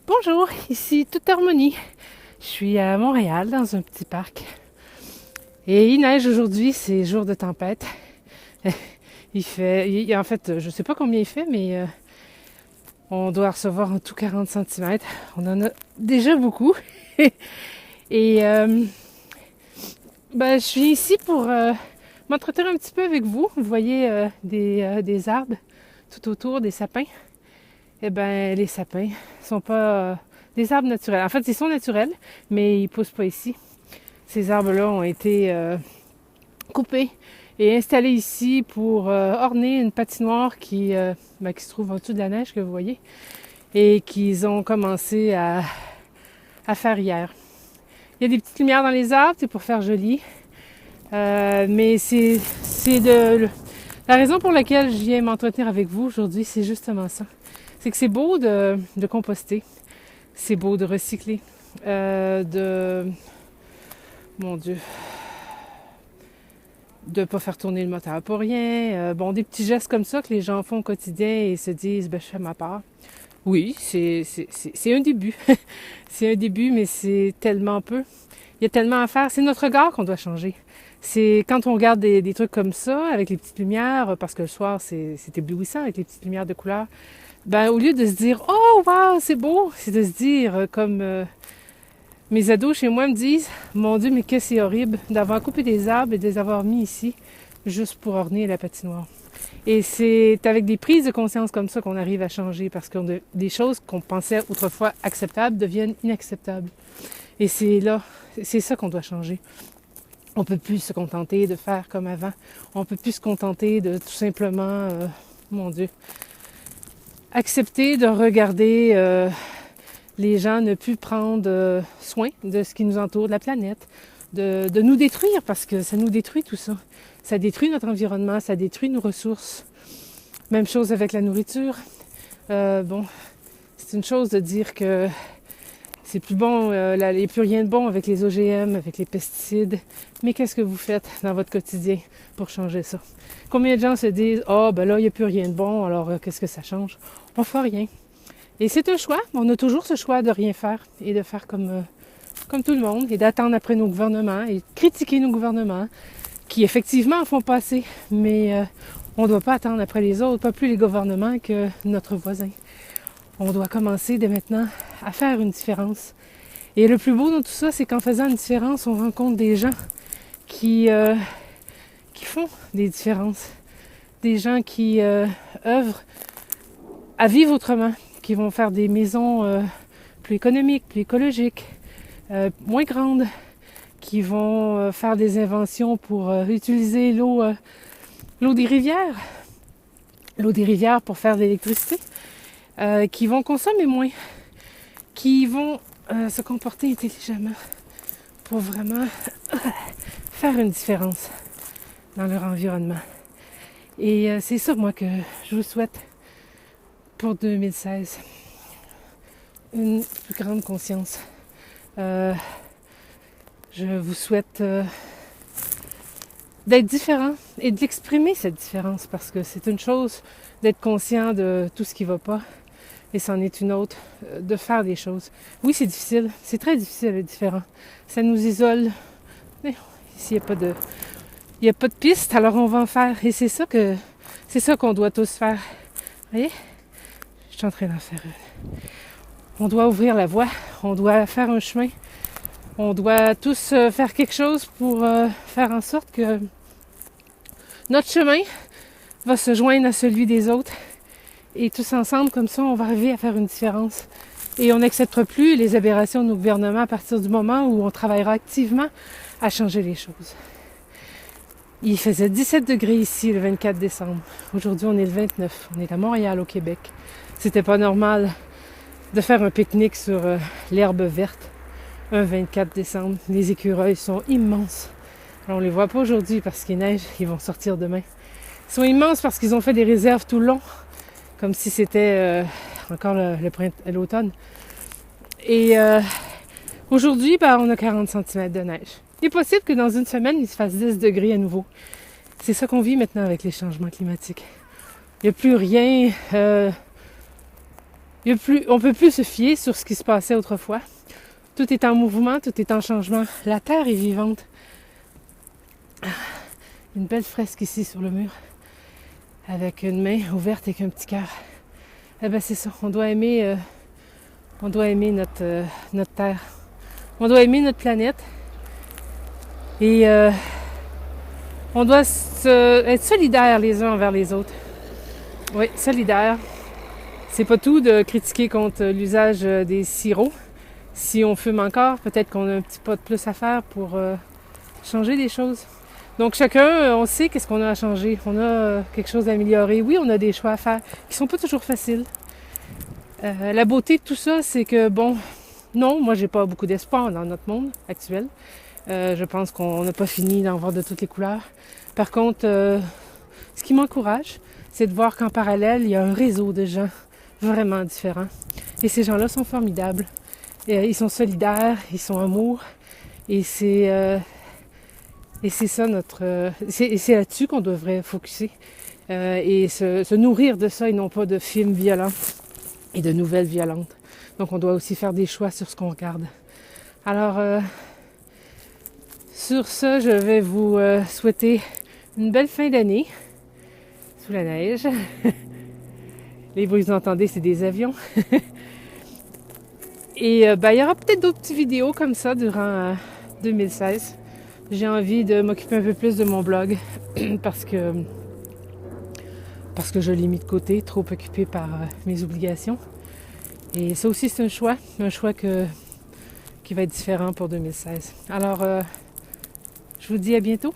Bonjour, ici Toute Harmonie. Je suis à Montréal dans un petit parc. Et il neige aujourd'hui, c'est jour de tempête. En fait, je sais pas combien il fait, mais on doit recevoir en tout 40 cm. On en a déjà beaucoup. Et je suis ici pour m'entretenir un petit peu avec vous. Vous voyez des arbres tout autour, des sapins. Eh bien, les sapins sont pas des arbres naturels. En fait, ils sont naturels, mais ils poussent pas ici. Ces arbres-là ont été coupés et installés ici pour orner une patinoire qui se trouve en dessous de la neige que vous voyez et qu'ils ont commencé à faire hier. Il y a des petites lumières dans les arbres, c'est pour faire joli. Mais la raison pour laquelle je viens m'entretenir avec vous aujourd'hui, c'est justement ça. C'est que c'est beau de composter, c'est beau de recycler, mon Dieu, de pas faire tourner le moteur pour rien. Des petits gestes comme ça que les gens font au quotidien et se disent, je fais ma part. Oui, c'est un début. C'est un début, mais c'est tellement peu. Il y a tellement à faire. C'est notre regard qu'on doit changer. C'est quand on regarde des trucs comme ça, avec les petites lumières, parce que le soir, c'est éblouissant avec les petites lumières de couleur. Au lieu de se dire « Oh, wow, c'est beau », c'est de se dire, comme mes ados chez moi me disent « Mon Dieu, mais que c'est horrible d'avoir coupé des arbres et de les avoir mis ici juste pour orner la patinoire. » Et c'est avec des prises de conscience comme ça qu'on arrive à changer parce que des choses qu'on pensait autrefois acceptables deviennent inacceptables. Et c'est ça qu'on doit changer. On peut plus se contenter de faire comme avant. On peut plus se contenter de tout simplement, mon Dieu, accepter de regarder les gens ne plus prendre soin de ce qui nous entoure, de la planète, de nous détruire parce que ça nous détruit tout ça. Ça détruit notre environnement, ça détruit nos ressources. Même chose avec la nourriture. C'est une chose de dire que c'est plus bon, il n'y a plus rien de bon avec les OGM, avec les pesticides. Mais qu'est-ce que vous faites dans votre quotidien pour changer ça? Combien de gens se disent « là, il n'y a plus rien de bon, alors qu'est-ce que ça change? » On ne fait rien. Et c'est un choix. On a toujours ce choix de rien faire et de faire comme tout le monde et d'attendre après nos gouvernements et de critiquer nos gouvernements qui effectivement en font pas assez. Mais on ne doit pas attendre après les autres, pas plus les gouvernements que notre voisin. On doit commencer dès maintenant à faire une différence. Et le plus beau dans tout ça, c'est qu'en faisant une différence, on rencontre des gens qui font des différences. Des gens qui œuvrent à vivre autrement, qui vont faire des maisons plus économiques, plus écologiques, moins grandes, qui vont faire des inventions pour utiliser l'eau des rivières. L'eau des rivières pour faire de l'électricité. Qui vont consommer moins, qui vont se comporter intelligemment pour vraiment faire une différence dans leur environnement. Et c'est ça, moi, que je vous souhaite pour 2016. Une plus grande conscience. Je vous souhaite d'être différent et de l'exprimer, cette différence, parce que c'est une chose d'être conscient de tout ce qui ne va pas. Et c'en est une autre, de faire des choses. Oui, c'est difficile. C'est très difficile d'être différent. Ça nous isole. Mais ici, il n'y a pas de piste, alors on va en faire. Et c'est ça qu'on doit tous faire. Vous voyez? Je suis en train d'en faire une. On doit ouvrir la voie. On doit faire un chemin. On doit tous faire quelque chose pour faire en sorte que notre chemin va se joindre à celui des autres. Et tous ensemble, comme ça, on va arriver à faire une différence. Et on n'acceptera plus les aberrations de nos gouvernements à partir du moment où on travaillera activement à changer les choses. Il faisait 17 degrés ici le 24 décembre. Aujourd'hui, on est le 29. On est à Montréal, au Québec. C'était pas normal de faire un pique-nique sur l'herbe verte un 24 décembre. Les écureuils sont immenses. Alors, on les voit pas aujourd'hui parce qu'il neige. Ils vont sortir demain. Ils sont immenses parce qu'ils ont fait des réserves tout le long. Comme si c'était encore l'automne. Et aujourd'hui, on a 40 cm de neige. Il est possible que dans une semaine, il se fasse 10 degrés à nouveau. C'est ça qu'on vit maintenant avec les changements climatiques. Il n'y a plus rien On peut plus se fier sur ce qui se passait autrefois. Tout est en mouvement, tout est en changement. La terre est vivante. Une belle fresque ici sur le mur, avec une main ouverte et un petit cœur. Eh ben c'est ça, on doit aimer notre terre. On doit aimer notre planète. Et on doit être solidaires les uns envers les autres. Oui, solidaires. C'est pas tout de critiquer contre l'usage des sirops. Si on fume encore, peut-être qu'on a un petit pas de plus à faire pour changer les choses. Donc chacun, on sait qu'est-ce qu'on a à changer. On a quelque chose à améliorer. Oui, on a des choix à faire qui sont pas toujours faciles. La beauté de tout ça, c'est que non, moi j'ai pas beaucoup d'espoir dans notre monde actuel. Je pense qu'on n'a pas fini d'en voir de toutes les couleurs. Par contre, ce qui m'encourage, c'est de voir qu'en parallèle, il y a un réseau de gens vraiment différents. Et ces gens-là sont formidables. Ils sont solidaires, ils sont amour. Et c'est ça c'est là-dessus qu'on devrait focusser. Et se nourrir de ça et non pas de films violents et de nouvelles violentes. Donc on doit aussi faire des choix sur ce qu'on regarde. Alors, sur ce, je vais vous souhaiter une belle fin d'année sous la neige. Les bruits que vous entendez, c'est des avions. Et il y aura peut-être d'autres petites vidéos comme ça durant 2016. J'ai envie de m'occuper un peu plus de mon blog parce que je l'ai mis de côté, trop occupé par mes obligations. Et ça aussi, c'est un choix qui va être différent pour 2016. Alors, je vous dis à bientôt.